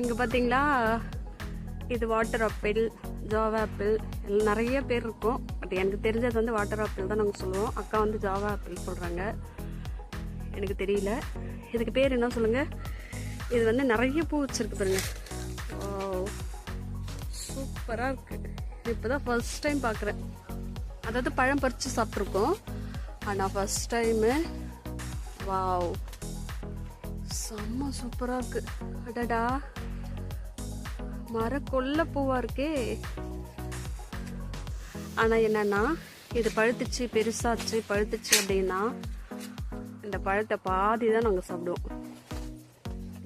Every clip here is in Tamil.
இங்கே பார்த்தீங்களா, இது வாட்டர் ஆப்பிள், ஜாவா ஆப்பிள் எல்லாம் நிறைய பேர் இருக்கும். பட் எனக்கு தெரிஞ்சது வந்து வாட்டர் ஆப்பிள் தான் நாங்கள் சொல்லுவோம். அக்கா வந்து ஜாவா ஆப்பிள் சொல்கிறாங்க, எனக்கு தெரியல. இதுக்கு பேர் என்ன சொல்லுங்கள். இது வந்து நிறைய பூ வச்சுருக்கு பாருங்க. சூப்பராக இருக்குது. இப்போ தான் ஃபர்ஸ்ட் டைம் பார்க்குறேன். அதாவது பழம் பறித்து சாப்பிட்ருக்கோம், ஆனால் ஃபர்ஸ்ட் டைமு. வாவ், செம்ம சூப்பராக இருக்குது. அடடா, மர கொல்ல பூவாக இருக்கே. ஆனால் என்னென்னா, இது பழுத்துச்சு, பெருசாச்சு, பழுத்துச்சு அப்படின்னா இந்த பழத்தை பாதி தான் நாங்கள் சாப்பிடுவோம்.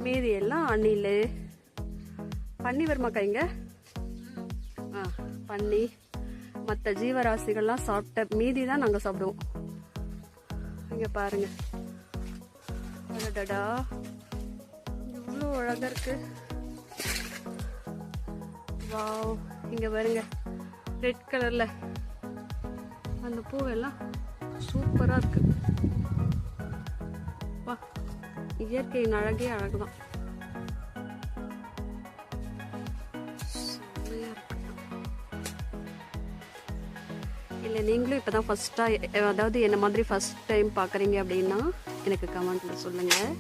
மீதி எல்லாம் அணில், பன்னி வருமாக்கா இங்கே, பன்னி மற்ற ஜீவராசிகள்லாம் சாப்பிட்ட மீதி தான் நாங்கள் சாப்பிடுவோம். இங்கே பாருங்க, அடடா இவ்வளோ அழகாக இருக்கு. வாவ், இங்கே பாருங்க, ரெட் கலரில் அந்த பூவெல்லாம் சூப்பராக இருக்கு. வா, இயற்கையின் அழகே அழகுதான். இல்லை நீங்களும் இப்போ தான் ஃபஸ்ட்டாக, அதாவது என்ன மாதிரி ஃபஸ்ட் டைம் பார்க்குறீங்க அப்படின்னா எனக்கு கமெண்ட்டில் சொல்லுங்கள்.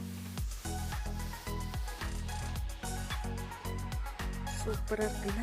சூப்பராக இருக்குல்ல.